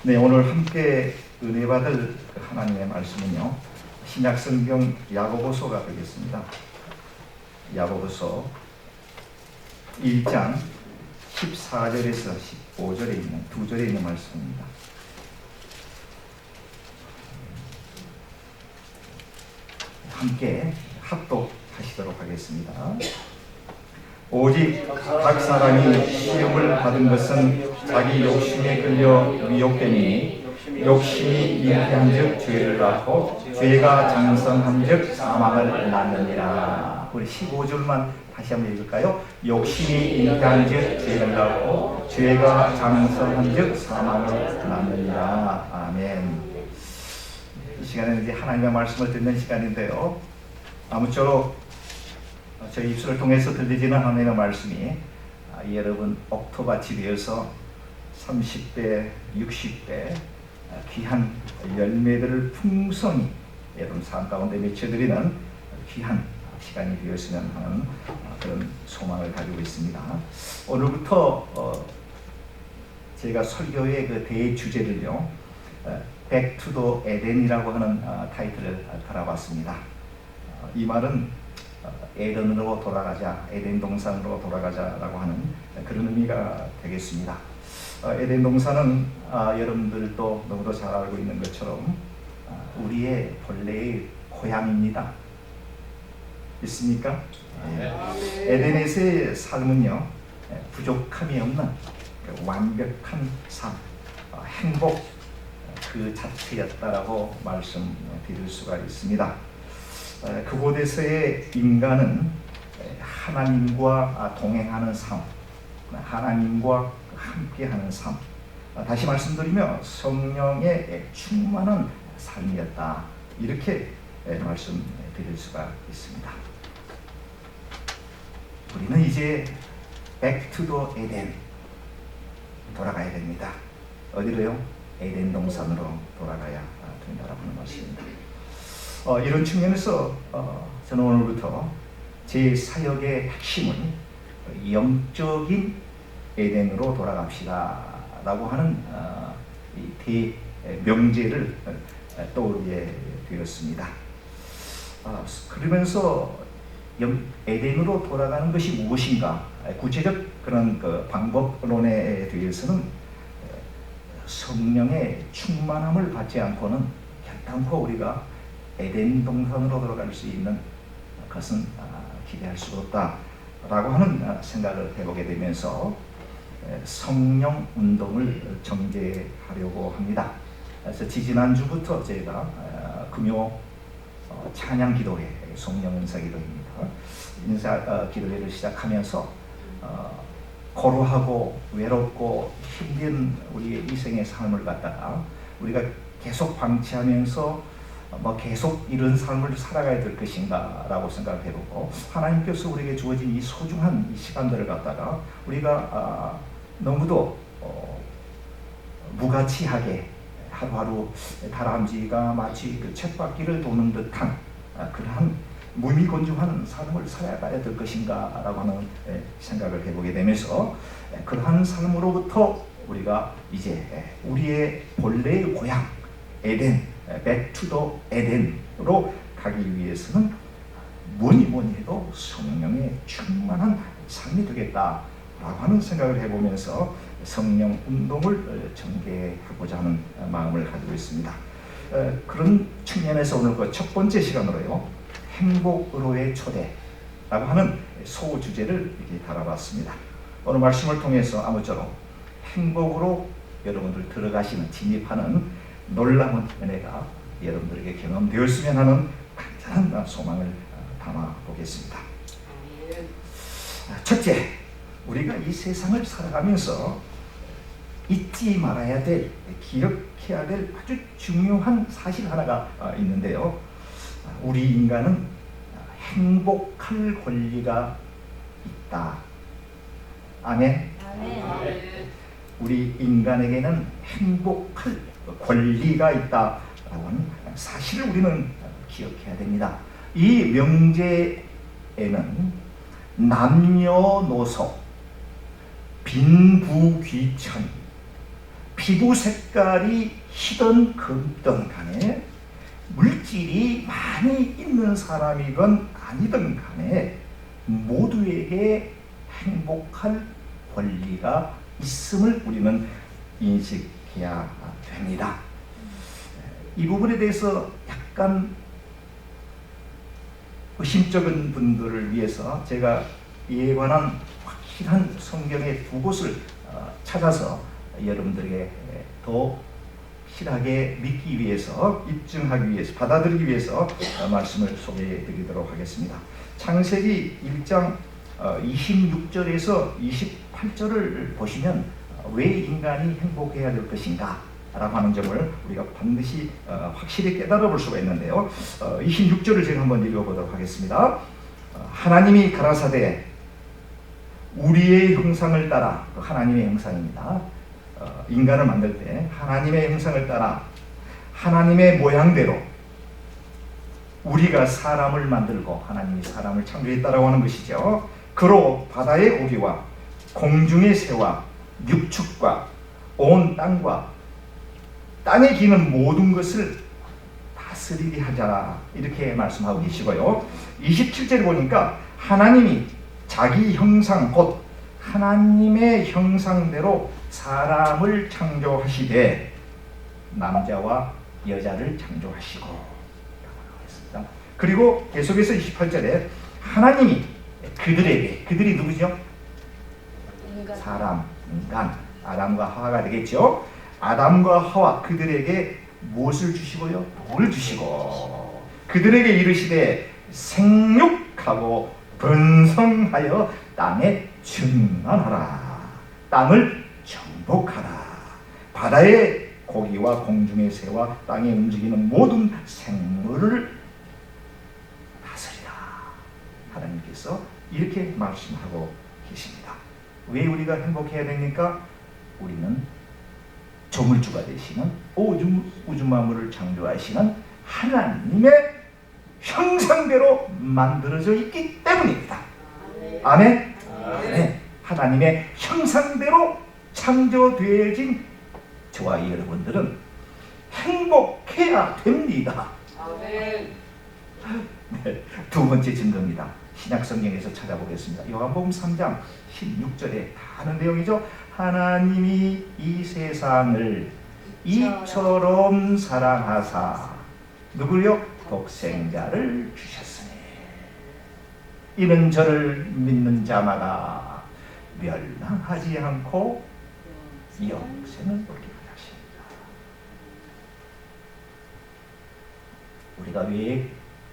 네, 오늘 함께 은혜 받을 하나님의 말씀은요, 신약 성경 야고보서가 되겠습니다. 야고보서 1장 14절에서 15절에 있는 두 절에 있는 말씀입니다. 함께 합독하시도록 하겠습니다. 오직 각 사람이 시험을 받은 것은 자기 욕심에 끌려 미혹되니 욕심이 잉태한즉 죄를 낳고 죄가 장성한즉 사망을 낳느니라. 우리 15절만 다시 한번 읽을까요? 욕심이 잉태한즉 죄를 낳고 죄가 장성한즉 사망을 낳느니라. 아멘. 이 시간에는 이제 하나님의 말씀을 듣는 시간인데요, 아무쪼록 저희 입술을 통해서 들리지는 하나님의 말씀이 여러분 옥토밭이 되어서 30배, 60배 귀한 열매들을 풍성히 여러분 삶 가운데 맺혀드리는 귀한 시간이 되었으면 하는 그런 소망을 가지고 있습니다. 오늘부터 제가 설교의 그 대주제를요, Back to the Eden이라고 하는 타이틀을 달아봤습니다. 이 말은 에덴으로 돌아가자, 에덴 동산으로 돌아가자라고 하는 그런 의미가 되겠습니다. 에덴 동산은 여러분들도 너무도 잘 알고 있는 것처럼 우리의 본래의 고향입니다. 있습니까? 에덴에서의 삶은요, 부족함이 없는 완벽한 삶, 행복 그 자체였다라고 말씀드릴 수가 있습니다. 그곳에서의 인간은 하나님과 동행하는 삶, 하나님과 함께하는 삶, 다시 말씀드리며 성령의 충만한 삶이었다, 이렇게 말씀드릴 수가 있습니다. 우리는 이제 Back to the Eden 돌아가야 됩니다. 어디로요? 에덴 동산으로 돌아가야 된다라고 하는 말씀입니다. 이런 측면에서 저는 오늘부터 제 사역의 핵심은 영적인 에덴으로 돌아갑시다 라고 하는 이 대명제를 떠올리게 되었습니다. 그러면서 에덴으로 돌아가는 것이 무엇인가, 구체적 그런 그 방법론에 대해서는 성령의 충만함을 받지 않고는 결단코 우리가 에덴 동산으로 돌아갈 수 있는 것은 기대할 수 없다라고 하는 생각을 해보게 되면서 성령 운동을 전개하려고 합니다. 그래서 지지난주부터 제가 금요 찬양 기도회, 성령 은사 기도입니다. 인사 기도회를 시작하면서 고루하고 외롭고 힘든 우리의 이생의 삶을 갖다가 우리가 계속 방치하면서 계속 이런 삶을 살아가야 될 것인가 라고 생각을 해보고, 하나님께서 우리에게 주어진 이 소중한 이 시간들을 갖다가 우리가 너무도 무가치하게 하루하루 다람쥐가 마치 그 쳇바퀴를 도는 듯한 그러한 무미건조한 삶을 살아가야 될 것인가 라고 하는 생각을 해보게 되면서, 그러한 삶으로부터 우리가 이제 우리의 본래의 고향 에덴, Back to the Eden으로 가기 위해서는 뭐니 해도 성령의 충만한 삶이 되겠다라고 하는 생각을 해보면서 성령 운동을 전개하고자 하는 마음을 가지고 있습니다. 그런 측면에서 오늘 그 첫 번째 시간으로요, 행복으로의 초대라고 하는 소주제를 이렇게 달아봤습니다. 오늘 말씀을 통해서 아무쪼록 행복으로 여러분들 들어가시는, 진입하는 놀라운 은혜가 여러분들에게 경험되었으면 하는 간절한 소망을 담아 보겠습니다. 첫째, 우리가 이 세상을 살아가면서 잊지 말아야 될, 기억해야 될 아주 중요한 사실 하나가 있는데요, 우리 인간은 행복할 권리가 있다. 아멘. 우리 인간에게는 행복할 권리가 있다라고 하는 사실을 우리는 기억해야 됩니다. 이 명제에는 남녀노소, 빈부귀천, 피부 색깔이 희든 검든 간에 물질이 많이 있는 사람이건 아니든 간에 모두에게 행복할 권리가 있음을 우리는 인식해야 됩니다. 이 부분에 대해서 약간 의심적인 분들을 위해서 제가 이에 관한 확실한 성경의 두 곳을 찾아서 여러분들에게 더 확실하게 믿기 위해서, 입증하기 위해서, 받아들이기 위해서 말씀을 소개해 드리도록 하겠습니다. 창세기 1장 26절에서 28절을 보시면 왜 인간이 행복해야 될 것인가 라고 하는 점을 우리가 반드시 확실히 깨달아 볼 수가 있는데요. 26절을 제가 한번 읽어보도록 하겠습니다. 하나님이 가라사대 우리의 형상을 따라, 하나님의 형상입니다. 인간을 만들 때 하나님의 형상을 따라 하나님의 모양대로 우리가 사람을 만들고, 하나님이 사람을 창조했다라고 하는 것이죠. 그로 바다의 고기와 공중의 새와 육축과 온 땅과 땅에 기는 모든 것을 다스리게 하자, 이렇게 말씀하고 계시고요. 27절에 보니까 하나님이 자기 형상, 곧 하나님의 형상대로 사람을 창조하시되 남자와 여자를 창조하시고, 그리고 계속해서 28절에 하나님이 그들에게, 그들이 누구죠? 사람, 인간, 아담과 하와가 되겠죠. 아담과 하와 그들에게 무엇을 주시고요? 복을 주시고 그들에게 이르시되 생육하고 번성하여 땅에 충만하라, 땅을 정복하라, 바다의 고기와 공중의 새와 땅에 움직이는 모든 생물을 다스리라. 하나님께서 이렇게 말씀하고 계십니다. 왜 우리가 행복해야 됩니까? 우리는 조물주가 되시는 우주 만물을 창조하시는 하나님의 형상대로 만들어져 있기 때문입니다. 아멘. 네. 하나님의 형상대로 창조되어진 저와 여러분들은 행복해야 됩니다. 아멘. 네, 두 번째 증거입니다. 신약 성경에서 찾아보겠습니다. 요한복음 3장 16절에 하는 내용이죠. 하나님이 이 세상을 이처럼 사랑하사 누구요? 독생자를 주셨으니 이는 저를 믿는 자마다 멸망하지 않고 영생을 얻게 하십니다. 우리가 왜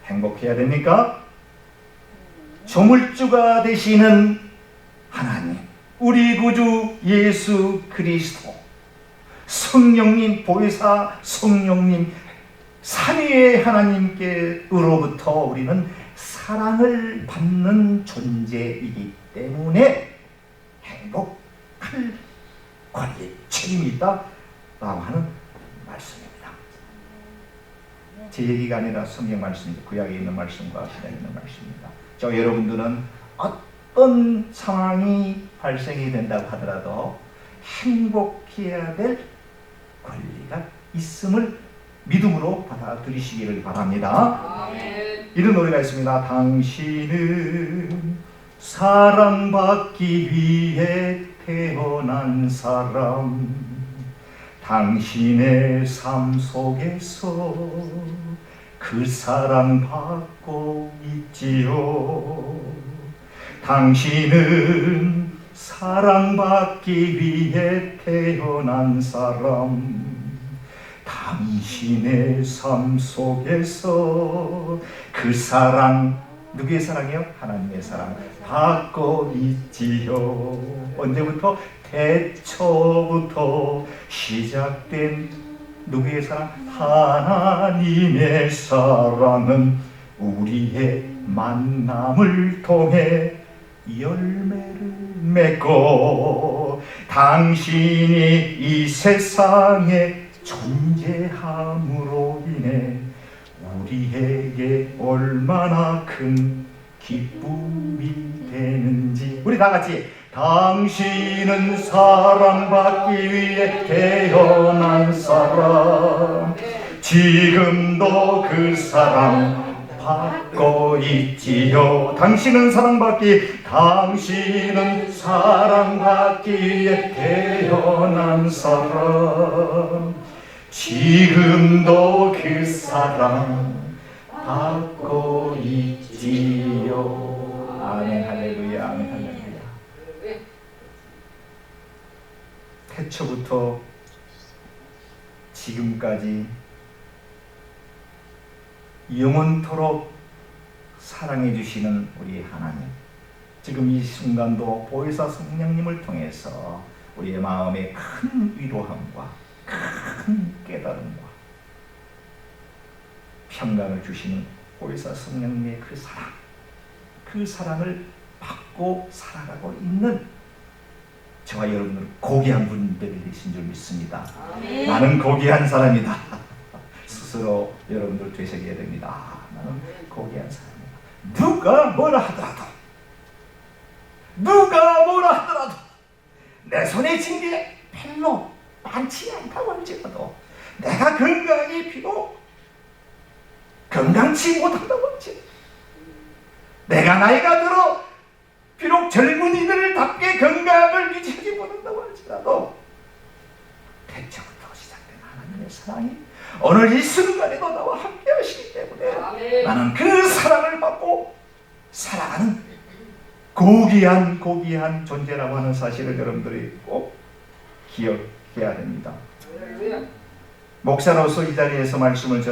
행복해야 됩니까? 조물주가 되시는 하나님, 우리 구주 예수 그리스도, 성령님, 보혜사 성령님, 삼위의 하나님께로부터 우리는 사랑을 받는 존재이기 때문에 행복할 권리, 책임이 있다라고 하는 말씀입니다. 제 얘기가 아니라 성경 말씀입니다. 구약에 있는 말씀과 신약에 있는 말씀입니다. 저 여러분들은 어떤 상황이 발생이 된다고 하더라도 행복해야 될 권리가 있음을 믿음으로 받아들이시기를 바랍니다. 아멘. 이런 노래가 있습니다. 당신은 사랑받기 위해 태어난 사람, 당신의 삶 속에서 그 사랑받고 있지요. 당신은 사랑받기 위해 태어난 사람, 당신의 삶 속에서 그 사랑, 누구의 사랑이요? 하나님의 사랑 받고 있지요. 언제부터? 태초부터 시작된 누구의 사랑? 하나님의 사랑은 우리의 만남을 통해 열매를 맺고 당신이 이 세상에 존재함으로 인해 우리에게 얼마나 큰 기쁨이 되는지, 우리 다 같이 당신은 사랑받기 위해 태어난 사람. 지금도 그 사랑 받고 있지요. 당신은 사랑받기 위해 태어난 사람. 지금도 그 사랑 받고 있지요. 아멘 할렐루야. 아멘 할렐루야. 태초부터 지금까지 영원토록 사랑해 주시는 우리 하나님, 지금 이 순간도 보혜사 성령님을 통해서 우리의 마음에 큰 위로함과 큰 깨달음과 평강을 주시는 보혜사 성령님의 그 사랑을 받고 살아가고 있는 저와 여러분들 고귀한 분들이 되신 줄 믿습니다. 아멘. 나는 고귀한 사람이다. 스스로 여러분들 되새겨야 됩니다. 나는 고귀한 사람이다. 누가 뭐라 하더라도 내 손에 쥔 게 별로 많지 않다고 할지라도, 내가 건강이 비록 건강치 못한다고 할지라도, 내가 나이가 들어 비록 젊은이들답게 건강을 유지하지 못한다고 할지라도, 태초부터 시작된 하나님의 사랑이 오늘 이 순간에도 나와 함께 하시기 때문에 나는 그 사랑을 받고 살아가는 고귀한 존재라고 하는 사실을 여러분들이 꼭 기억해야 됩니다. 목사로서 이 자리에서 말씀을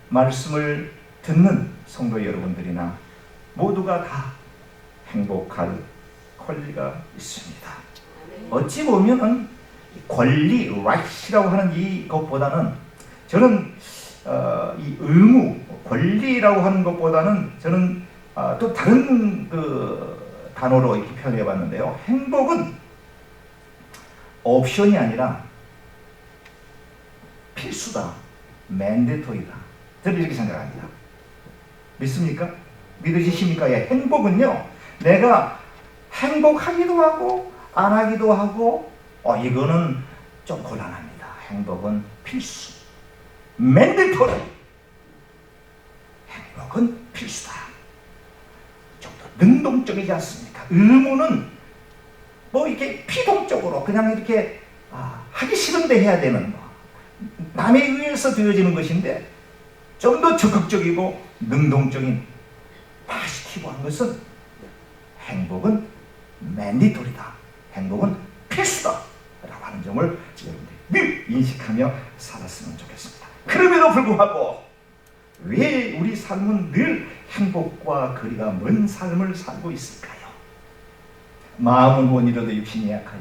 말씀을 듣는 성도 여러분들이나 모두가 다 행복할 권리가 있습니다. 어찌 보면 권리, right이라고 하는 이것보다는 저는 이 의무, 권리라고 하는 것보다는 저는 또 다른 그 단어로 이렇게 표현해 봤는데요. 행복은 옵션이 아니라 필수다, mandatory다. 저는 이렇게 생각합니다. 믿습니까? 믿으시십니까? 예, 행복은요, 내가 행복하기도 하고 안 하기도 하고, 이거는 좀 곤란합니다. 행복은 필수, mandatory. 행복은 필수다. 좀 더 능동적이지 않습니까? 의무는 뭐 이렇게 피동적으로 그냥 이렇게 하기 싫은데 해야 되는 거, 남에 의해서 되어지는 것인데, 좀 더 적극적이고 능동적인 파지티브한 것은 행복은 mandatory다. 행복은 필수다 라고 하는 점을 여러분들이 늘 인식하며 살았으면 좋겠습니다. 그럼에도 불구하고 왜 우리 삶은 늘 행복과 거리가 먼 삶을 살고 있을까요? 마음은 못 이뤄도 육신이 약하여,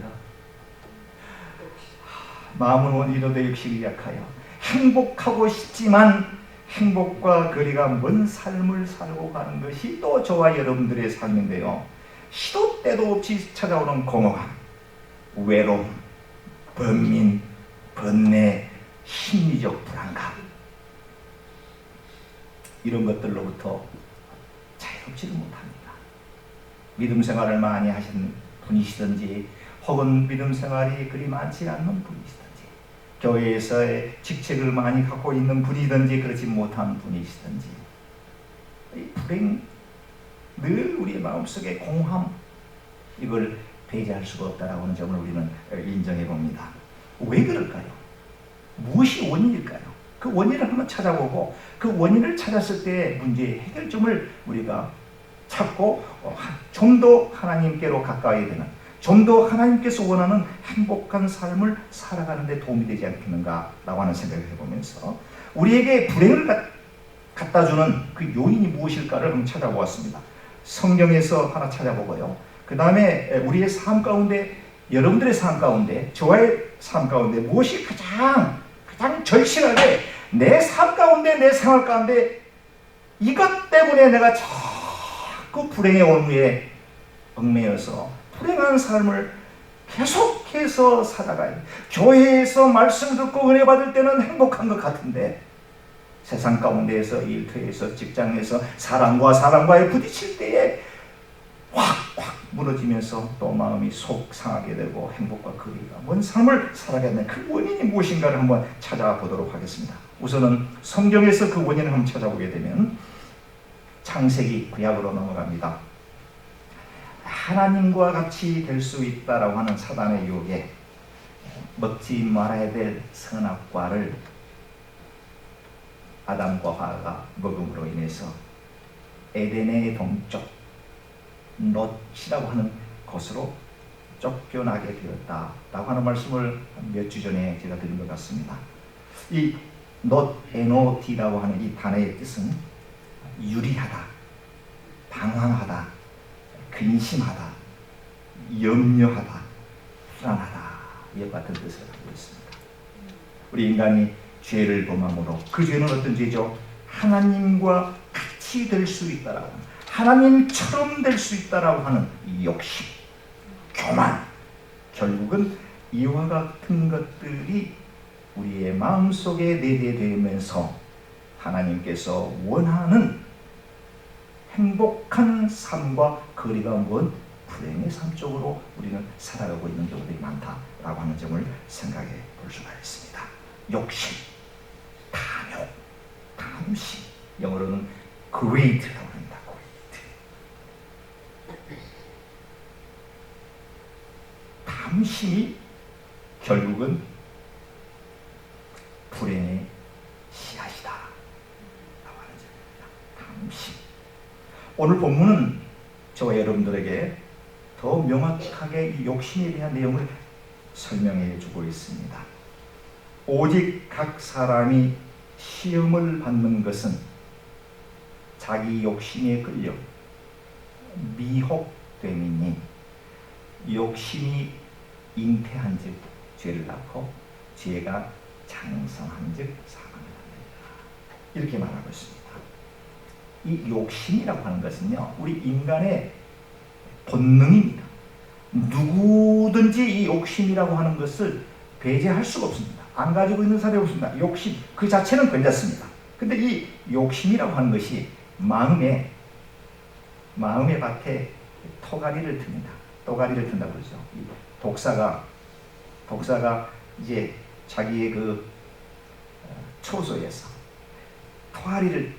마음은 못 이뤄도 육신이 약하여, 행복하고 싶지만 행복과 거리가 먼 삶을 살고 가는 것이 또 저와 여러분들의 삶인데요. 시도 때도 없이 찾아오는 공허감, 외로움, 번민, 번뇌, 심리적 불안감, 이런 것들로부터 자유롭지를 못합니다. 믿음 생활을 많이 하신 분이시든지, 혹은 믿음 생활이 그리 많지 않는 분이시든지, 교회에서의 직책을 많이 갖고 있는 분이든지 그렇지 못한 분이시든지, 이 불행, 늘 우리의 마음속에 공허함, 이걸 배제할 수가 없다라고 하는 점을 우리는 인정해 봅니다. 왜 그럴까요? 무엇이 원인일까요? 그 원인을 한번 찾아보고, 그 원인을 찾았을 때 문제의 해결점을 우리가 찾고 좀 더 하나님께로 가까이 되는, 좀 더 하나님께서 원하는 행복한 삶을 살아가는 데 도움이 되지 않겠는가라고 하는 생각을 해보면서, 우리에게 불행을 갖다 주는 그 요인이 무엇일까를 한번 찾아보았습니다. 성경에서 하나 찾아보고요. 그 다음에 우리의 삶 가운데, 여러분들의 삶 가운데, 저와의 삶 가운데 무엇이 가장 절실하게 내 삶 가운데, 내 생활 가운데 이것 때문에 내가 자꾸 불행의 올무에 얽매여서 불행한 삶을 계속해서 살아가요. 교회에서 말씀 듣고 은혜 받을 때는 행복한 것 같은데, 세상 가운데에서, 일터에서, 직장에서 사람과의 부딪힐 때에 무너지면서 또 마음이 속상하게 되고 행복과 거리가 먼 삶을 살아가게 되는 그 원인이 무엇인가를 한번 찾아보도록 하겠습니다. 우선은 성경에서 그 원인을 한번 찾아보게 되면 창세기 구약으로 넘어갑니다. 하나님과 같이 될 수 있다라고 하는 사단의 유혹에 먹지 말아야 될 선악과를 아담과 하와가 먹음으로 인해서 에덴의 동쪽 롯이라고 하는 곳으로 쫓겨나게 되었다라고 하는 말씀을 몇 주 전에 제가 드린 것 같습니다. 이 롯, NOT라고 하는 이 단어의 뜻은 유리하다, 방황하다, 근심하다, 염려하다, 불안하다 이와 같은 뜻을 가지고 있습니다. 우리 인간이 죄를 범함으로 그 죄는 어떤 죄죠? 하나님과 같이 될 수 있다라고 하는, 하나님처럼 될 수 있다라고 하는 이 욕심, 교만, 결국은 이와 같은 것들이 우리의 마음속에 내재되면서 하나님께서 원하는 행복한 삶과 거리가 먼 불행의 삶 쪽으로 우리는 살아가고 있는 경우들이 많다라고 하는 점을 생각해 볼 수가 있습니다. 욕심, 탐욕, 탐심, 영어로는 greed라고 합니다. greed. 탐심이 결국은 불행의 씨앗이다 라고 하는 점입니다. 탐심. 오늘 본문은 저와 여러분들에게 더 명확하게 이 욕심에 대한 내용을 설명해 주고 있습니다. 오직 각 사람이 시험을 받는 것은 자기 욕심에 끌려 미혹됨이니 욕심이 잉태한 즉 죄를 낳고 죄가 장성한 즉 사망을 합니다. 이렇게 말하고 있습니다. 이 욕심이라고 하는 것은요, 우리 인간의 본능입니다. 누구든지 이 욕심이라고 하는 것을 배제할 수가 없습니다. 안 가지고 있는 사람이 없습니다. 욕심 그 자체는 괜찮습니다. 근데 이 욕심이라고 하는 것이 마음의 밭에 토가리를 틉니다. 또가리를 튼다고 그러죠. 이 독사가 이제 자기의 그 초소에서 또아리를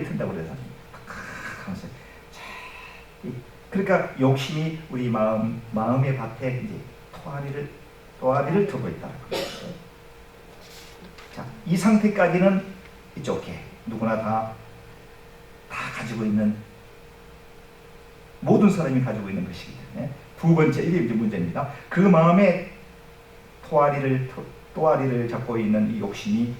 튼다고 그래서 그러니까 욕심이 우리 마음의 밭에 이제 또아리를 트고 있다. 자, 이 상태까지는 이쪽에 누구나 다 가지고 있는, 모든 사람이 가지고 있는 것이기 때문에 두 번째, 이게 이제 문제입니다. 그 마음에 또아리를 잡고 있는 이 욕심이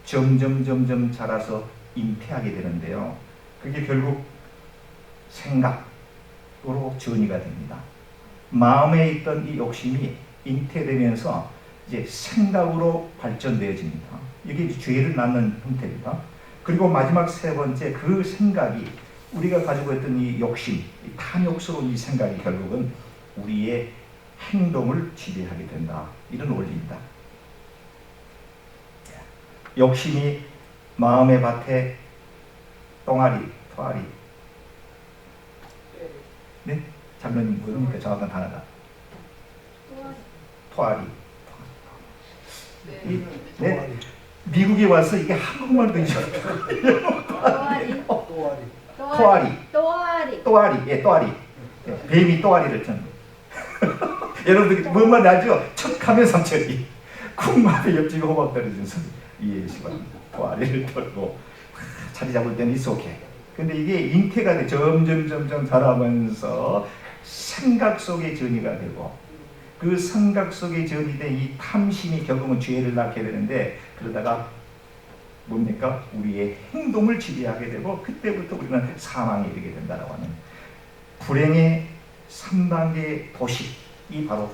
점점 자라서 잉태하게 되는데요. 그게 결국 생각으로 전이가 됩니다. 마음에 있던 이 욕심이 잉태되면서 이제 생각으로 발전되어집니다. 이게 이제 죄를 낳는 형태입니다. 그리고 마지막 세 번째, 그 생각이 우리가 가지고 있던 이 욕심, 이 탐욕스러운 이 생각이 결국은 우리의 행동을 지배하게 된다. 이런 원리입니다. 욕심이 마음의 밭에 토아리. 네? 장로님 뭐입니까? 정확한 단어가. 토아리. 네? 미국에 와서 이게 한국말도 있죠. 또아리. 예, 또아리. 뱀이 또아리를 튼. 여러분들 뭔 말인지 알죠? 척하면 삼천이. 쿵마에 옆집에 호박 떨어진 소리. 이해하시기 바랍니다. 또아리를 털고 자리 잡을 때는 이렇게. 근데 이게 잉태가 돼 점점 자라면서 생각 속에 전이가 되고, 그 생각 속에 전이된 이 탐심이 결국은 죄를 낳게 되는데, 그러다가 뭡니까? 우리의 행동을 지배하게 되고, 그때부터 우리는 사망에 이르게 된다라고 하는 불행의 3단계 도식이 바로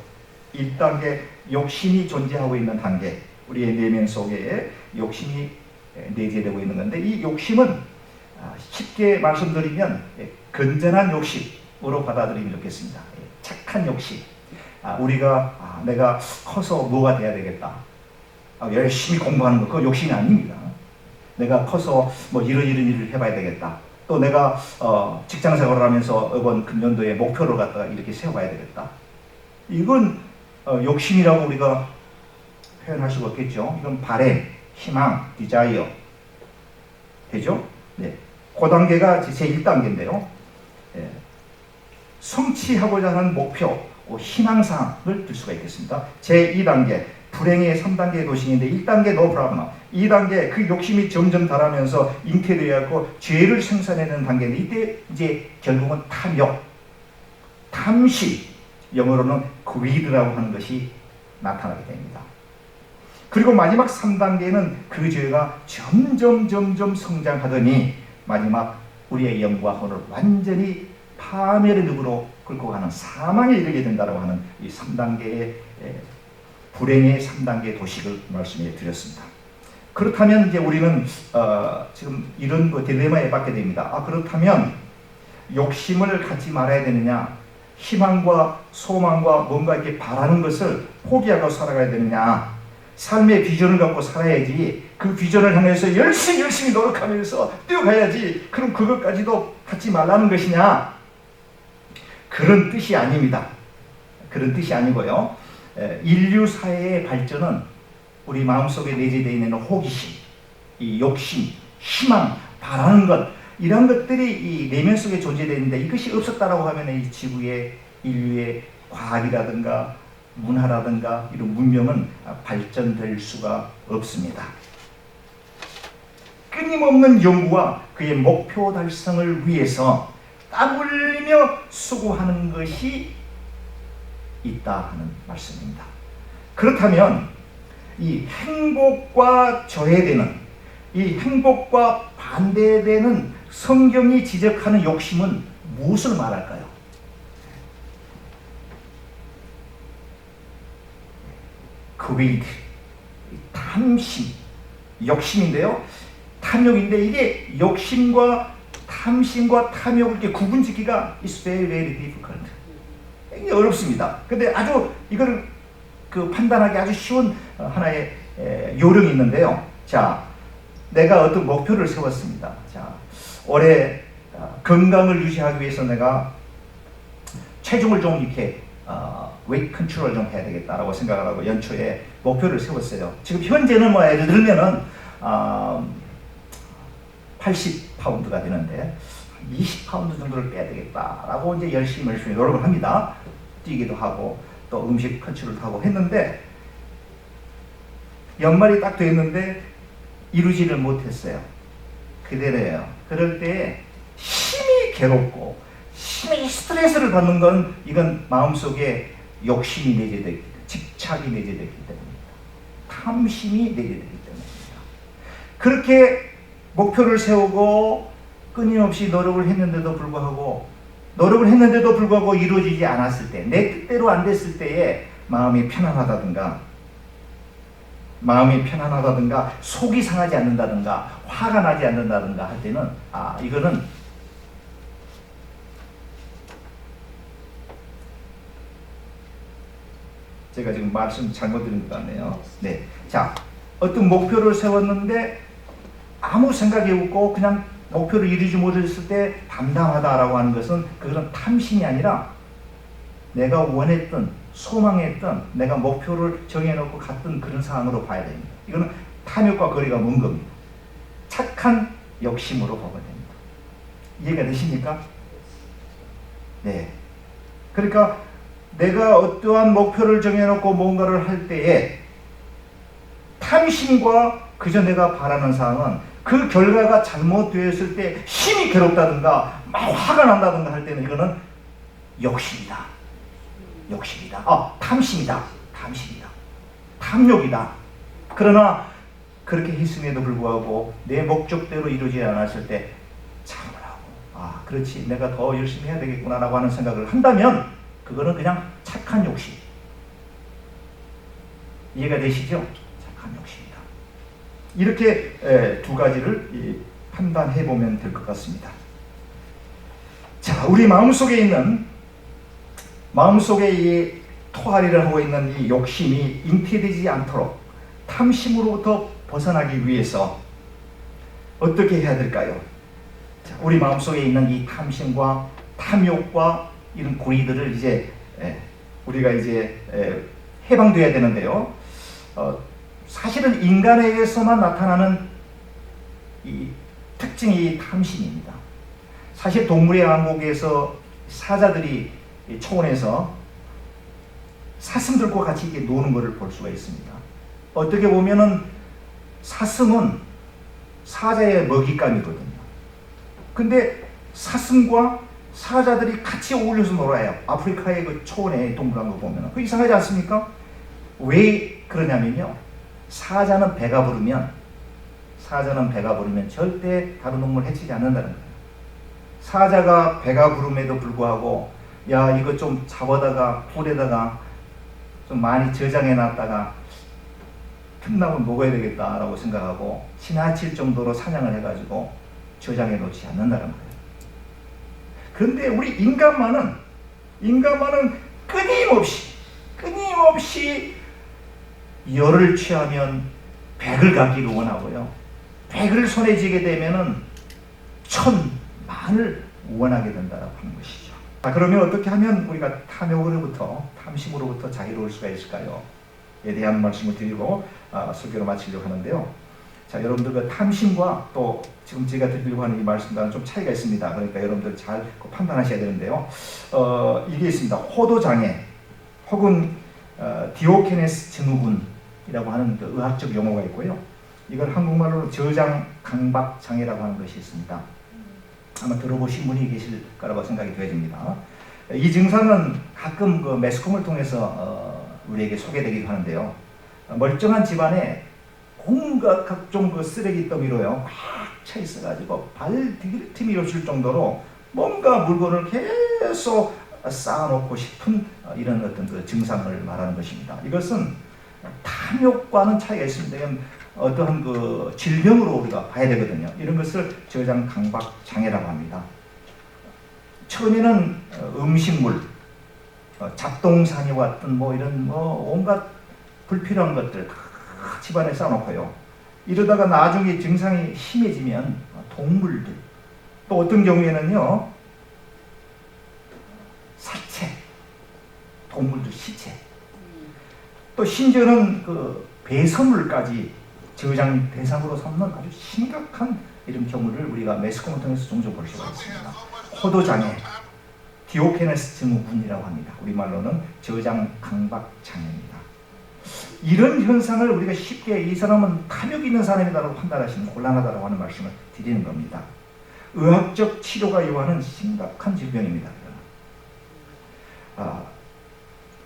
1단계 욕심이 존재하고 있는 단계, 우리의 내면 속에 욕심이 내재되고 있는 건데, 이 욕심은 쉽게 말씀드리면 건전한 욕심으로 받아들이면 좋겠습니다. 착한 욕심. 우리가 내가 커서 뭐가 돼야 되겠다, 열심히 공부하는 거, 그거 욕심이 아닙니다. 내가 커서 뭐 이런 일을 해봐야 되겠다, 또 내가 직장 생활을 하면서 이번 금년도에 목표를 갖다가 이렇게 세워가야 되겠다. 이건 욕심이라고 우리가 표현할 수가 없겠죠. 이건 바램, 희망, 디자이어 되죠? 네. 그 단계가 제 1단계인데요. 예. 성취하고자 하는 목표, 희망사항을 들 수가 있겠습니다. 제 2단계, 불행의 3단계 도식인데 1단계 no problem, 2단계 그 욕심이 점점 달하면서 잉태되어갖고 죄를 생산해내는 단계인데 이때 이제 결국은 탐욕, 탐심, 영어로는 greed라고 하는 것이 나타나게 됩니다. 그리고 마지막 3단계는 그 죄가 점점 성장하더니 마지막 우리의 영과 혼을 완전히 파멸의 늪으로 끌고 가는 사망에 이르게 된다고 하는 이 3단계의 불행의 3단계 도식을 말씀해 드렸습니다. 그렇다면 이제 우리는 지금 이런 딜레마에 빠지게 됩니다. 그렇다면 욕심을 갖지 말아야 되느냐, 희망과 소망과 뭔가 이렇게 바라는 것을 포기하고 살아가야 되느냐, 삶의 비전을 갖고 살아야지 그 비전을 향해서 열심히 노력하면서 뛰어가야지 그럼 그것까지도 갖지 말라는 것이냐, 그런 뜻이 아닙니다. 그런 뜻이 아니고요. 인류 사회의 발전은 우리 마음속에 내재되어 있는 호기심, 이 욕심, 희망, 바라는 것, 이런 것들이 이 내면 속에 존재되는데 이것이 없었다라고 하면 이 지구의 인류의 과학이라든가 문화라든가 이런 문명은 발전될 수가 없습니다. 끊임없는 연구와 그의 목표 달성을 위해서 땀 흘리며 수고하는 것이 있다 하는 말씀입니다. 그렇다면 이 행복과 저해되는, 이 행복과 반대되는 성경이 지적하는 욕심은 무엇을 말할까요? greed, 탐심, 욕심인데요. 탐욕인데 이게 욕심과 탐심과 탐욕을 이렇게 구분짓기가 is very difficult. 굉장히 어렵습니다. 근데 아주 이걸 판단하기 아주 쉬운 하나의 요령이 있는데요. 자, 내가 어떤 목표를 세웠습니다. 자, 올해 건강을 유지하기 위해서 내가 체중을 좀 이렇게 웨이트 컨트롤 좀 해야 되겠다라고 생각을 하고 연초에 목표를 세웠어요. 지금 현재는 뭐 예를 들면은 80파운드가 되는데 20파운드 정도를 빼야 되겠다라고 이제 열심히 노력을 합니다. 뛰기도 하고 또 음식 컨트롤도 하고 했는데 연말이 딱 됐는데 이루지를 못했어요. 그대로예요. 그럴 때 심히 괴롭고 심히 스트레스를 받는 건 이건 마음속에 욕심이 내재되기, 집착이 내재되기 때문입니다. 탐심이 내재되기 때문입니다. 그렇게 목표를 세우고 끊임없이 노력을 했는데도 불구하고 이루어지지 않았을 때, 내 뜻대로 안 됐을 때에 마음이 편안하다든가 속이 상하지 않는다든가 화가 나지 않는다든가 할 때는 이거는 제가 지금 말씀 잘못 드린 것 같네요. 네. 자, 어떤 목표를 세웠는데 아무 생각이 없고 그냥 목표를 이루지 못했을 때 담담하다라고 하는 것은 그런 탐심이 아니라 내가 원했던, 소망했던, 내가 목표를 정해놓고 갔던 그런 상황으로 봐야 됩니다. 이거는 탐욕과 거리가 먼 겁니다. 착한 욕심으로 보면 됩니다. 이해가 되십니까? 네. 그러니까 내가 어떠한 목표를 정해놓고 뭔가를 할 때에 탐심과 그저 내가 바라는 사항은 그 결과가 잘못되었을 때 심히 괴롭다든가 막 화가 난다든가 할 때는 이거는 욕심이다. 탐심이다. 탐욕이다. 그러나 그렇게 했음에도 불구하고 내 목적대로 이루어지지 않았을 때 참을 하고 그렇지 내가 더 열심히 해야 되겠구나 라고 하는 생각을 한다면 그거는 그냥 착한 욕심. 이해가 되시죠? 착한 욕심이다. 이렇게 두 가지를 판단해 보면 될 것 같습니다. 자, 우리 마음속에 이 토하리를 하고 있는 이 욕심이 잉태되지 않도록 탐심으로부터 벗어나기 위해서 어떻게 해야 될까요? 우리 마음속에 있는 이 탐심과 탐욕과 이런 고리들을 이제 우리가 이제 해방돼야 되는데요. 사실은 인간에게서만 나타나는 이 특징이 탐심입니다. 사실 동물의 왕국에서 사자들이 초원에서 사슴들과 같이 이렇게 노는 것을 볼 수가 있습니다. 어떻게 보면은 사슴은 사자의 먹잇감이거든요. 근데 사슴과 사자들이 같이 어울려서 놀아요. 아프리카의 그 초원에 동물한 거 보면 그 이상하지 않습니까? 왜 그러냐면요. 사자는 배가 부르면 절대 다른 동물 해치지 않는다는 거예요. 사자가 배가 부름에도 불구하고 야 이거 좀 잡아다가 불에다가 좀 많이 저장해 놨다가 틈나면 먹어야 되겠다라고 생각하고 지나칠 정도로 사냥을 해가지고 저장해 놓지 않는다는 거예요. 그런데 우리 인간만은 끊임없이 열을 취하면 백을 갖기를 원하고요. 백을 손에 쥐게 되면은 천만을 원하게 된다고 하는 것이죠. 자, 그러면 어떻게 하면 우리가 탐심으로부터 자유로울 수가 있을까요? 에 대한 말씀을 드리고 설교를 마치려고 하는데요. 자, 여러분들 그 탐심과 또 지금 제가 드리려고 하는 이 말씀과는 좀 차이가 있습니다. 그러니까 여러분들 잘 판단하셔야 되는데요. 이게 있습니다. 호도장애 혹은 디오케네스 증후군이라고 하는 그 의학적 용어가 있고요. 이걸 한국말로 저장 강박 장애라고 하는 것이 있습니다. 아마 들어보신 분이 계실 거라고 생각이 되어집니다. 이 증상은 가끔 그 매스컴을 통해서 우리에게 소개되기도 하는데요. 멀쩡한 집안에 온갖 각종 그 쓰레기 더미로요 꽉 차 있어가지고 발 디딜 틈이 없을 정도로 뭔가 물건을 계속 쌓아놓고 싶은 이런 어떤 그 증상을 말하는 것입니다. 이것은 탐욕과는 차이가 있습니다. 이건 어떠한 그 질병으로 우리가 봐야 되거든요. 이런 것을 저장 강박 장애라고 합니다. 처음에는 음식물, 잡동사니 같은 뭐 이런 뭐 온갖 불필요한 것들 다 집안에 쌓아놓고요. 이러다가 나중에 증상이 심해지면 동물들, 또 어떤 경우에는요 사체, 동물들 시체, 또 심지어는 그 배설물까지 저장 대상으로 삼는 아주 심각한 이런 경우를 우리가 매스컴을 통해서 종종 볼 수가 있습니다. 호도장애, 디오케네스 증후군이라고 합니다. 우리말로는 저장 강박 장애입니다. 이런 현상을 우리가 쉽게 이 사람은 탐욕이 있는 사람이다라고 판단하시면 곤란하다고 하는 말씀을 드리는 겁니다. 의학적 치료가 요하는 심각한 질병입니다.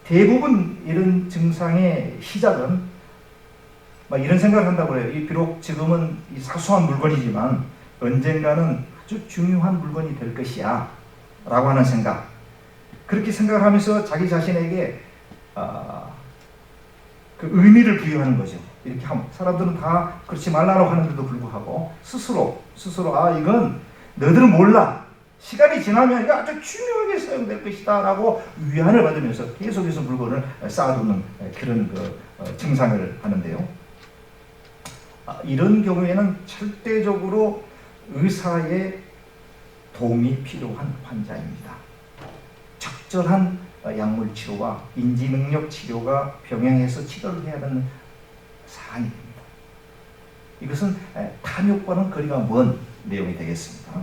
대부분 이런 증상의 시작은 이런 생각을 한다고 해요. 비록 지금은 사소한 물건이지만 언젠가는 아주 중요한 물건이 될 것이야 라고 하는 생각, 그렇게 생각을 하면서 자기 자신에게 그 의미를 부여하는 거죠. 이렇게 하면 사람들은 다 그렇지 말라고 하는데도 불구하고 스스로 이건 너희들은 몰라, 시간이 지나면 이거 아주 중요하게 사용될 것이다 라고 위안을 받으면서 계속해서 물건을 쌓아두는 그런 증상을 하는데요. 이런 경우에는 절대적으로 의사의 도움이 필요한 환자입니다. 적절한 약물 치료와 인지 능력 치료가 병행해서 치료를 해야 하는 사항이 됩니다. 이것은 탐욕과는 거리가 먼 내용이 되겠습니다.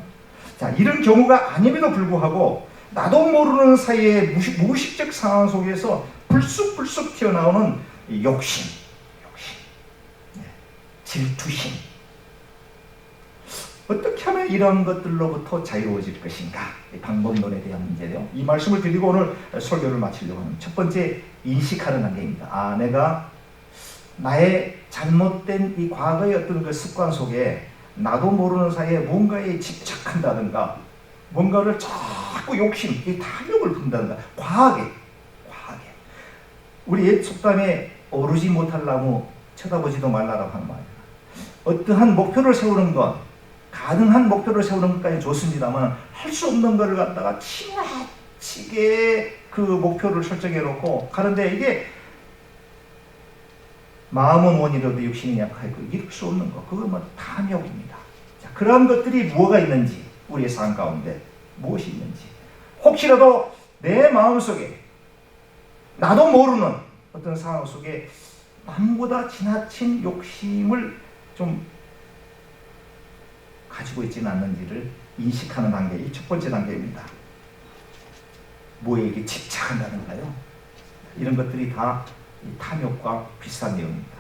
자, 이런 경우가 아님에도 불구하고 나도 모르는 사이에 무의식적 상황 속에서 불쑥불쑥 튀어나오는 욕심, 질투심, 어떻게 하면 이런 것들로부터 자유로워질 것인가? 방법론에 대한 문제예요. 이 말씀을 드리고 오늘 설교를 마치려고 하는 첫 번째, 인식하는 단계입니다. 내가 나의 잘못된 이 과거의 어떤 그 습관 속에 나도 모르는 사이에 뭔가에 집착한다든가 뭔가를 자꾸 욕심, 이 탐욕을 품다든가 과하게 우리 옛 속담에 오르지 못할 나무 쳐다보지도 말라라고 하는 말이에요. 어떠한 목표를 세우는 것, 가능한 목표를 세우는 것까지 좋습니다만 할 수 없는 것을 갖다가 지나치게 그 목표를 설정해 놓고 가는데 이게 마음은 원이라도 육신이 약하고 이룰 수 없는 것, 그건 뭐 탐욕입니다. 자, 그러한 것들이 뭐가 있는지 우리의 삶 가운데 무엇이 있는지, 혹시라도 내 마음속에 나도 모르는 어떤 상황 속에 남보다 지나친 욕심을 좀 가지고 있지는 않는지를 인식하는 단계가 첫 번째 단계입니다. 뭐에게 집착한다는가요? 이런 것들이 다 탐욕과 비슷한 내용입니다.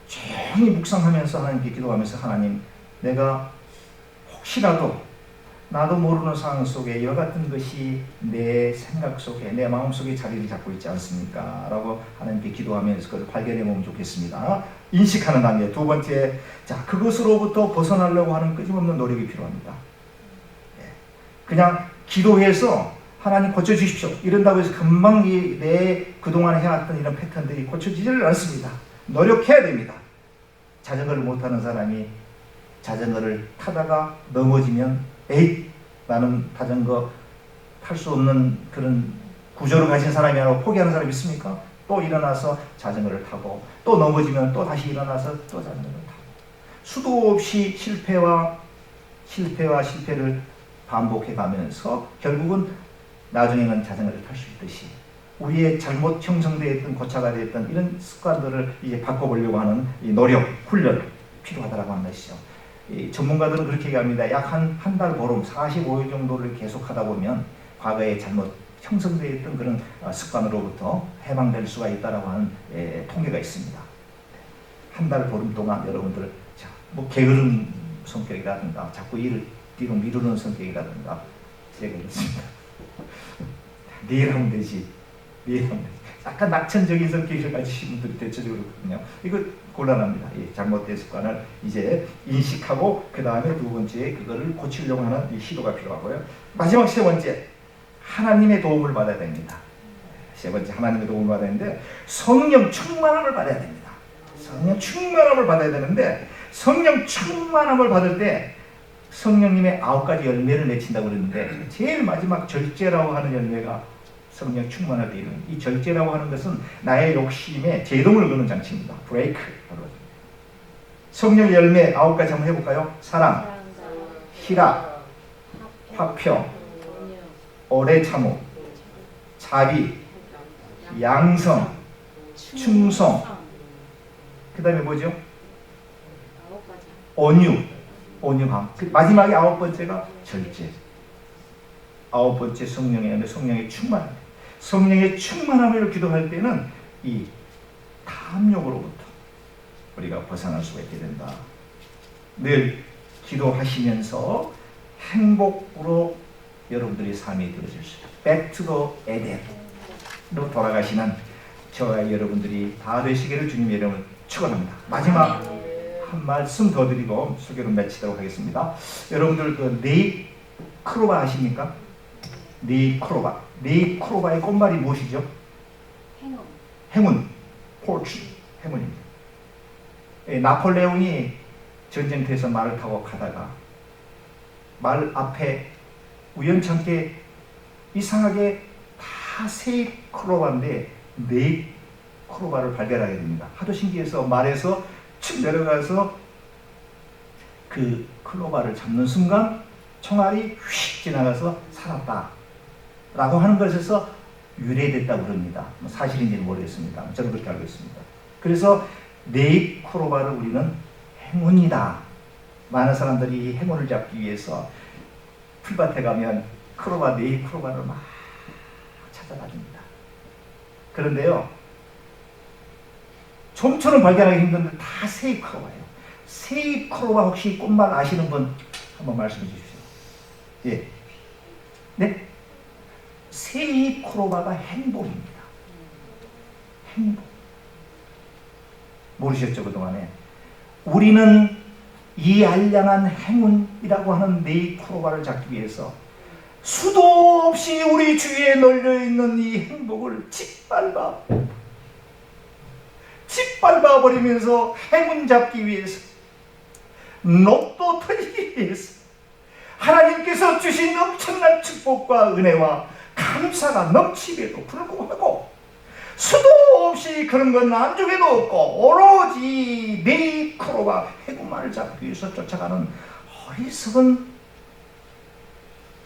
조용히 묵상하면서 하나님께 기도하면서, 하나님, 내가 혹시라도 나도 모르는 상황 속에 이와 같은 것이 내 생각 속에, 내 마음 속에 자리를 잡고 있지 않습니까? 라고 하나님께 기도하면서 그걸 발견해 보면 좋겠습니다. 인식하는 단계. 두 번째, 자, 그것으로부터 벗어나려고 하는 끊임없는 노력이 필요합니다. 그냥 기도해서 하나님 고쳐주십시오 이런다고 해서 금방 내 그동안 해왔던 이런 패턴들이 고쳐지지를 않습니다. 노력해야 됩니다. 자전거를 못하는 사람이 자전거를 타다가 넘어지면 에잇, 나는 자전거 탈 수 없는 그런 구조를 가진 사람이라고 포기하는 사람이 있습니까? 또 일어나서 자전거를 타고, 또 넘어지면 또 다시 일어나서 또 자전거를 타고, 수도 없이 실패와 실패를 반복해 가면서 결국은 나중에는 자전거를 탈 수 있듯이 우리의 잘못 형성되어 있던, 고착화 되어 있던 이런 습관들을 이제 바꿔보려고 하는 이 노력, 훈련 필요하다고 하는 것이죠. 이 전문가들은 그렇게 얘기합니다. 약 한 달 보름, 45일 정도를 계속하다 보면 과거에 잘못 형성되어 있던 그런 습관으로부터 해방될 수가 있다고 하는 통계가 있습니다. 한 달 보름 동안 여러분들, 자, 뭐 게으른 성격이라든가 자꾸 일을 뒤로 미루는 성격이라든가, 제가 그렇습니다. 내일 하면 되지, 내일 하면 되지. 약간 낙천적인 성격을 가지신 분들이 대체적으로 그렇거든요. 이거 곤란합니다. 이 잘못된 습관을 이제 인식하고 그 다음에 두 번째 그거를 고치려고 하는 이 시도가 필요하고요. 마지막 세 번째, 하나님의 도움을 받아야 됩니다. 세 번째, 하나님의 도움을 받아야 되는데 성령 충만함을 받아야 됩니다. 성령 충만함을 받아야 되는데, 성령 충만함을 받을 때 성령님의 9가지 열매를 맺힌다고 그랬는데, 제일 마지막 절제라고 하는 열매가 성령 충만할 때 이루는, 이 절제라고 하는 것은 나의 욕심에 제동을 거는 장치입니다. 브레이크. 성령 열매 9가지 한번 해볼까요? 사랑, 희락, 화평, 오래 참음, 자비, 양성, 충성. 그 다음에 뭐죠? 온유함. 마지막에 9번째가 절제. 9번째 성령의 열매, 성령의 충만함. 성령의 충만함을 기도할 때는 이 탐욕으로부터 우리가 벗어날 수가 있게 된다. 늘 기도하시면서 행복으로 여러분들의 삶이 되어질 수 있다. Back to the Eden으로 돌아가시는 저와 여러분들이 다 되시기를 주님 이름으로 축원합니다. 마지막 한 말씀 더 드리고 설교를 마치도록 하겠습니다. 여러분들 그 네잎크로바 아십니까? 네잎크로바의 꽃말이 무엇이죠? 행운. 포르치. 행운입니다. 나폴레옹이 전쟁터에서 말을 타고 가다가 말 앞에 우연찮게 이상하게 다 세잎크로바인데 네잎크로바를 발견하게 됩니다. 하도 신기해서 말에서 쭉 내려가서 그 클로바를 잡는 순간 총알이 휙 지나가서 살았다 라고 하는 것에서 유래됐다고 그럽니다. 사실인지는 모르겠습니다. 저는 그렇게 알고 있습니다. 그래서 네잎크로바를 우리는 행운이다. 많은 사람들이 행운을 잡기 위해서 풀밭에 가면 네잎크로바를 막 찾아다닙니다. 그런데요, 좀처럼 발견하기 힘든데 다 세잎크로바예요. 세잎크로바 혹시 꽃말 아시는 분 한번 말씀해 주십시오. 예. 네? 세잎크로바가 행복입니다. 행복. 모르셨죠, 그동안에? 우리는 이 알량한 행운이라고 하는 네잎크로바를 잡기 위해서 수도 없이 우리 주위에 널려있는 이 행복을 짓밟아버리면서 행운 잡기 위해서, 로또 터지기 위해서 하나님께서 주신 엄청난 축복과 은혜와 감사가 넘치게도 불구하고 수도 없이 그런 건 안중에도 없고 오로지 네잎크로바 행운만을 잡기 위해서 쫓아가는 어리석은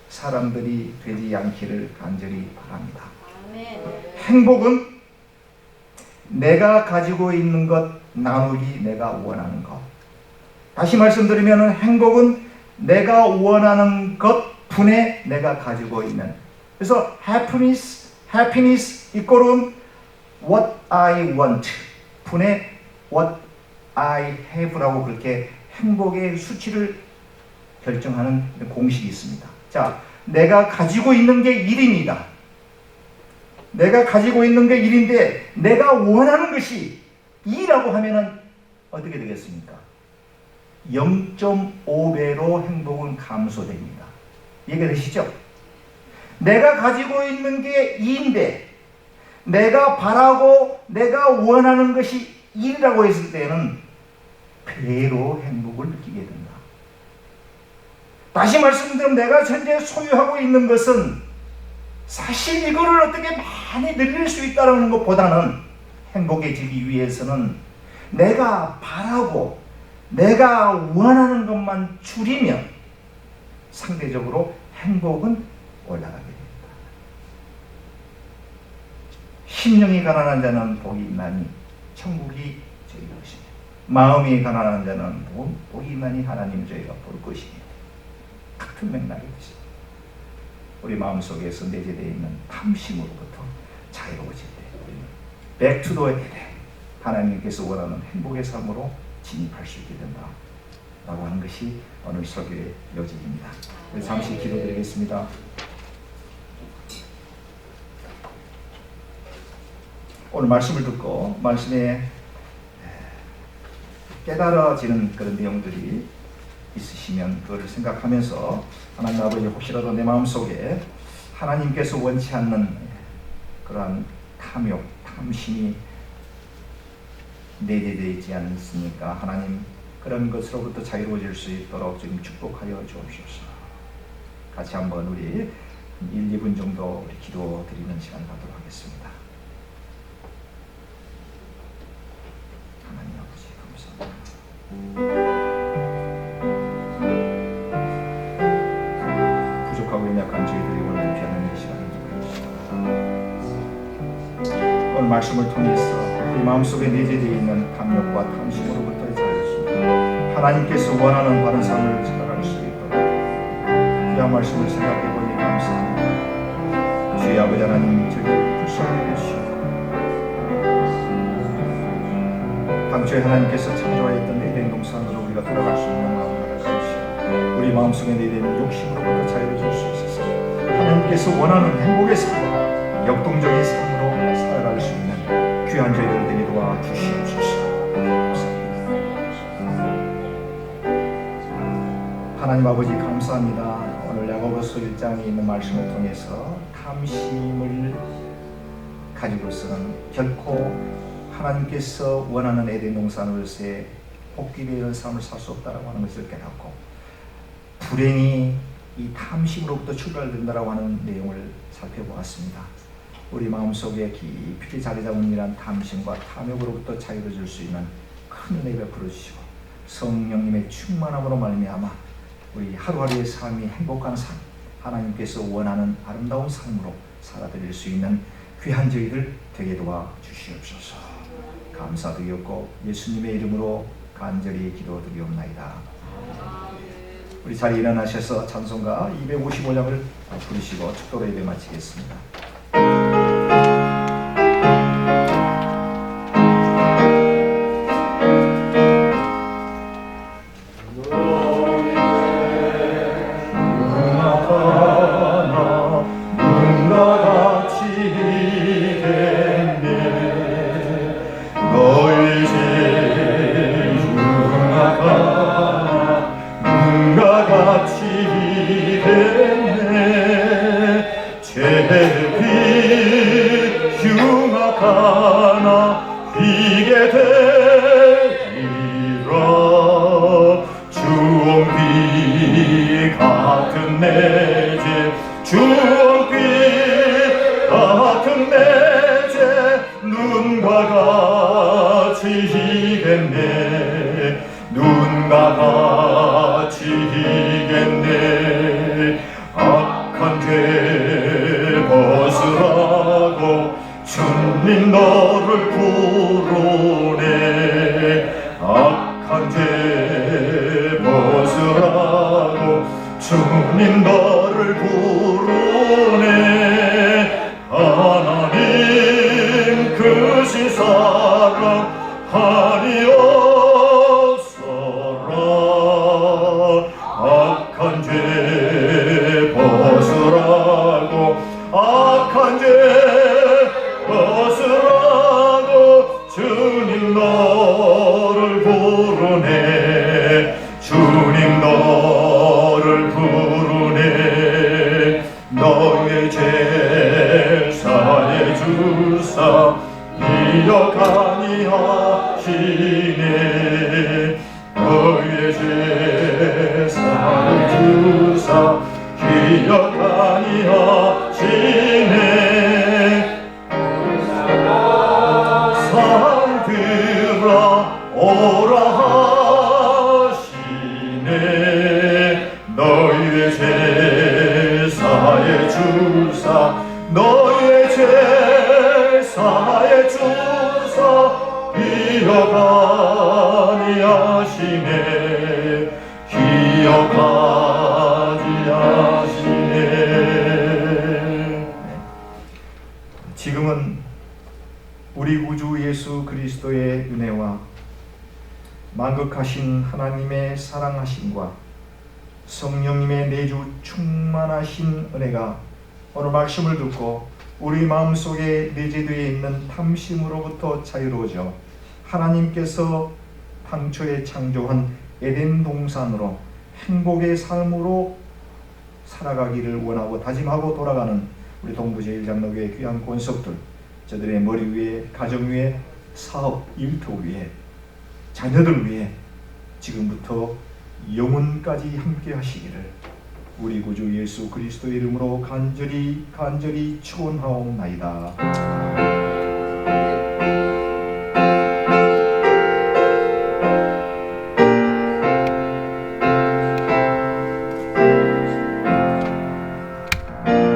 사람들이 되지 않기를 간절히 바랍니다. 행복은 내가 가지고 있는 것 나누기, 내가 원하는 것. 다시 말씀드리면 행복은 내가 원하는 것 분에 내가 가지고 있는. 그래서 happiness 이꼴은 what I want 분에 what I have라고 그렇게 행복의 수치를 결정하는 공식이 있습니다. 자, 내가 가지고 있는 게 1입니다. 내가 가지고 있는 게 1인데 내가 원하는 것이 2라고 하면은 어떻게 되겠습니까? 0.5배로 행복은 감소됩니다. 이해가 되시죠? 내가 가지고 있는 게 2인데 내가 바라고 내가 원하는 것이 1이라고 했을 때는 배로 행복을 느끼게 된다. 다시 말씀드리면 내가 현재 소유하고 있는 것은 사실 이거를 어떻게 많이 늘릴 수 있다는 것보다는 행복해지기 위해서는 내가 바라고 내가 원하는 것만 줄이면 상대적으로 행복은 올라가게 됩니다. 심령이 가난한 자는 복이 있나니 천국이 저희 것이며 마음이 가난한 자는 복이 있나니 하나님 저희가 볼 것이며 같은 맥락이듯이 우리 마음속에서 내재되어 있는 탐심으로부터 자유로워질 때 Back to the Eden, 하나님께서 원하는 행복의 삶으로 진입할 수 있게 된다 라고 하는 것이 오늘 설교의 요지입니다. 잠시 기도드리겠습니다. 오늘 말씀을 듣고 말씀에 깨달아지는 그런 내용들이 있으시면 그걸 생각하면서 하나님 아버지, 혹시라도 내 마음속에 하나님께서 원치 않는 그러한 탐욕, 탐심이 내재되어 있지 않습니까? 하나님, 그런 것으로부터 자유로워질 수 있도록 지금 축복하여 주옵소서. 같이 한번 우리 1, 2분 정도 우리 기도 드리는 시간 갖도록 하겠습니다. 하나님 아버지, 감사합니다. 부족하고 연약한 저희들이 오늘 귀한 이 시간을 주옵소서. 오늘 말씀을 통해서 우리 마음속에 내재되어 있는 탐욕과 탐심으로부터의 자유를 하나님께서 원하는 바른 삶을 살아갈 수 있도록 귀한 말씀을 생각해보니 감사합니다. 주의 아버지 하나님, 저희를 불쌍히 여기시고 당초에 하나님께서 창조하였던 에덴 동산으로 우리가 돌아갈 수 있는 마음을 가르치시고 우리 마음속에 내재되는 욕심으로부터 자유를 줄 수 있어서 하나님께서 원하는 행복의 삶, 역동적인 삶으로 살아갈 수 있는 귀한 저희들 되게 도와주시옵소서. 하나님 아버지, 감사합니다. 오늘 야고보서 1장에 있는 말씀을 통해서 탐심을 가지고서는 결코 하나님께서 원하는 에덴 동산으로서의 복귀되어 있는 삶을 살 수 없다고 하는 것을 깨닫고 불행이 이 탐심으로부터 출발된다고 하는 내용을 살펴보았습니다. 우리 마음속에 깊이 자리 잡은 이란 탐심과 탐욕으로부터 자유를 줄 수 있는 큰 은혜 베풀어 주시고 성령님의 충만함으로 말미암아 우리 하루하루의 삶이 행복한 삶, 하나님께서 원하는 아름다운 삶으로 살아드릴 수 있는 귀한 저희들 되게 도와주시옵소서. 감사드리옵고 예수님의 이름으로 간절히 기도드리옵나이다. 우리 자리에 일어나셔서 찬송가 255장을 부르시고 축도로 예배 마치겠습니다. 눈과 같이 주님 너를 부르네. 악한 죄 벗으라고 주님 너를 부르네. 하나님 크신 사랑 아니었어라. 악한 죄 벗으라고 악한 죄 벗으라고 주님 너를 부르네. 주님 너를 부르네. 너의 죄 사해 주사 기억하니 하시네. 너의 죄 사해 주사 기억하니 하시네. 상들아 오라 하시네. 너의 죄 사해 주사 너의 죄 사해 주사 기억하니 하시네. 기억하니 하시네. 지금은 우리 구주 예수 그리스도의 은혜와 만극하신 하나님의 사랑하심과 성령님의 내주 충만하신 은혜가 오늘 말씀을 듣고 우리 마음속에 내재되어 있는 탐심으로부터 자유로워져 하나님께서 당초에 창조한 에덴 동산으로 행복의 삶으로 살아가기를 원하고 다짐하고 돌아가는 우리 동부제일장로교회 귀한 권속들, 저들의 머리 위에, 가정 위에, 사업, 일터 위에, 자녀들 위에 지금부터 영원까지 함께 하시기를 우리 구주 예수 그리스도의 이름으로 간절히 축원하옵나이다.